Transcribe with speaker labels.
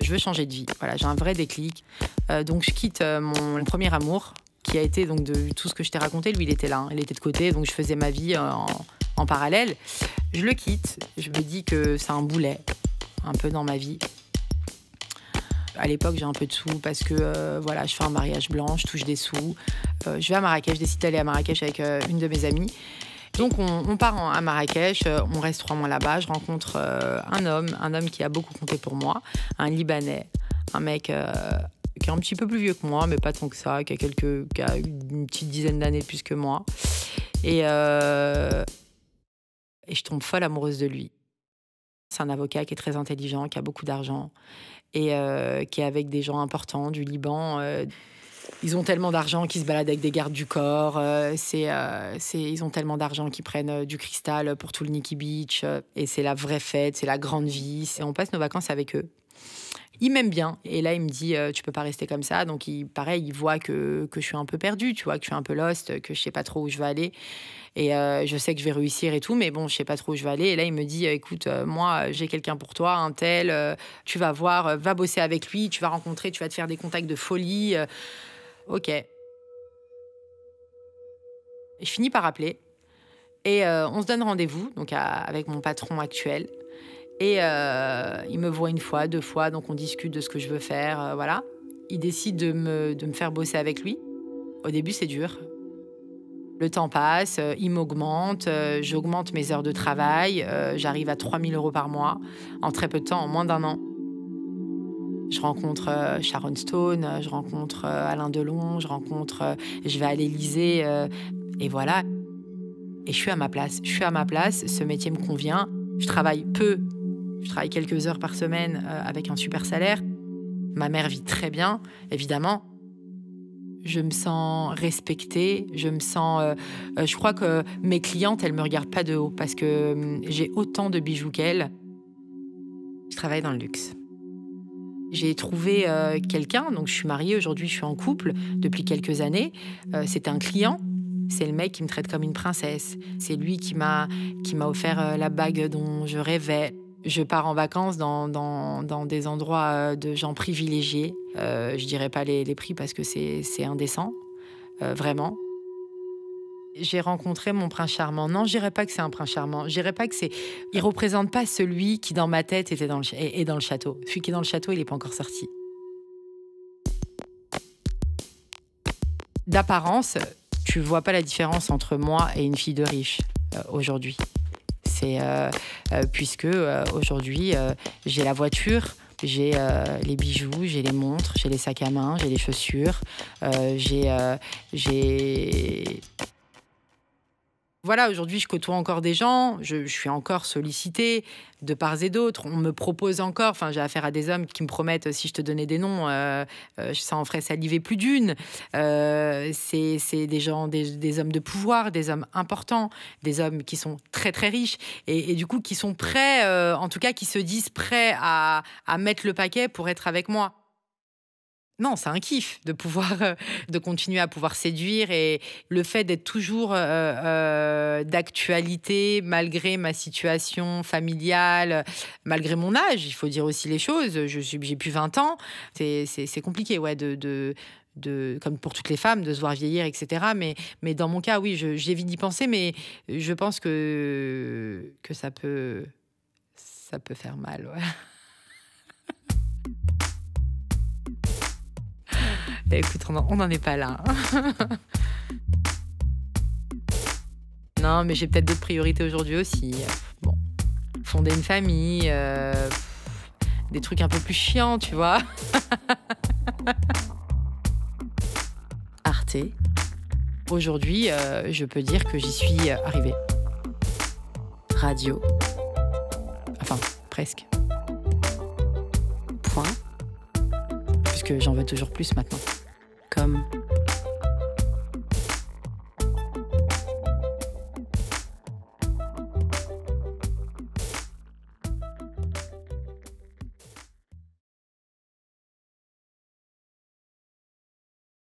Speaker 1: Je veux changer de vie. Voilà, j'ai un vrai déclic. Donc je quitte mon premier amour, qui a été donc de tout ce que je t'ai raconté. Lui, il était là, il était de côté, donc je faisais ma vie en parallèle. Je le quitte. Je me dis que c'est un boulet, un peu dans ma vie. À l'époque, j'ai un peu de sous parce que voilà, je fais un mariage blanc, je touche des sous. Je vais à Marrakech, je décide d'aller à Marrakech avec une de mes amies. Donc on part à Marrakech, on reste 3 mois là-bas. Je rencontre un homme qui a beaucoup compté pour moi, un Libanais, un mec qui est un petit peu plus vieux que moi, mais pas tant que ça, qui a une petite dizaine d'années de plus que moi. Et je tombe folle amoureuse de lui. C'est un avocat qui est très intelligent, qui a beaucoup d'argent et qui est avec des gens importants du Liban. Ils ont tellement d'argent qu'ils se baladent avec des gardes du corps. Ils ont tellement d'argent qu'ils prennent du cristal pour tout le Nikki Beach. Et c'est la vraie fête, c'est la grande vie. Et on passe nos vacances avec eux. Il m'aime bien. Et là, il me dit, tu peux pas rester comme ça. Donc, il voit que je suis un peu perdue, tu vois, que je suis un peu lost, que je sais pas trop où je vais aller. Et je sais que je vais réussir et tout, mais bon, je sais pas trop où je vais aller. Et là, il me dit, écoute, moi, j'ai quelqu'un pour toi, un tel, tu vas voir, va bosser avec lui, tu vas rencontrer, tu vas te faire des contacts de folie. Ok. Et je finis par appeler. Et on se donne rendez-vous donc avec mon patron actuel. Et il me voit 1 fois, 2 fois, donc on discute de ce que je veux faire, voilà. Il décide de me faire bosser avec lui. Au début, c'est dur. Le temps passe, il m'augmente, j'augmente mes heures de travail, j'arrive à 3 000 € par mois, en très peu de temps, en moins d'1 an. Je rencontre Sharon Stone, je rencontre Alain Delon, je vais à l'Élysée, et voilà. Et je suis à ma place. Ce métier me convient. Je travaille peu, je travaille quelques heures par semaine avec un super salaire. Ma mère vit très bien, évidemment. Je me sens respectée, je crois que mes clientes, elles me regardent pas de haut parce que j'ai autant de bijoux qu'elles. Je travaille dans le luxe. J'ai trouvé quelqu'un, donc je suis mariée aujourd'hui, je suis en couple depuis quelques années. C'est un client, c'est le mec qui me traite comme une princesse. C'est lui qui m'a offert la bague dont je rêvais. Je pars en vacances dans des endroits de gens privilégiés. Je dirais pas les prix parce que c'est indécent, vraiment. J'ai rencontré mon prince charmant. Non, je dirais pas que c'est un prince charmant. Je dirais pas que c'est... Il représente pas celui qui, dans ma tête, est dans le château. Celui qui est dans le château, il est pas encore sorti. D'apparence, tu vois pas la différence entre moi et une fille de riche aujourd'hui. Puisque aujourd'hui, j'ai la voiture, j'ai les bijoux, j'ai les montres, j'ai les sacs à main, j'ai les chaussures, Voilà, aujourd'hui, je côtoie encore des gens, je suis encore sollicitée de part et d'autre. On me propose encore, j'ai affaire à des hommes qui me promettent, si je te donnais des noms, ça en ferait saliver plus d'une. C'est des gens, des hommes de pouvoir, des hommes importants, des hommes qui sont très, très riches et du coup, qui sont prêts, en tout cas, qui se disent prêts à mettre le paquet pour être avec moi. Non, c'est un kiff de continuer à pouvoir séduire et le fait d'être toujours d'actualité malgré ma situation familiale, malgré mon âge, il faut dire aussi les choses. J'ai plus 20 ans, c'est compliqué, ouais, de comme pour toutes les femmes, de se voir vieillir, etc. Mais dans mon cas, oui, j'évite d'y penser, mais je pense que ça peut faire mal, ouais. Écoute, on n'en est pas là. Non, mais j'ai peut-être d'autres priorités aujourd'hui aussi. Bon, fonder une famille, des trucs un peu plus chiants, tu vois. Arte. Aujourd'hui, je peux dire que j'y suis arrivée. Radio. Enfin, presque. Point. Puisque j'en veux toujours plus maintenant. Comme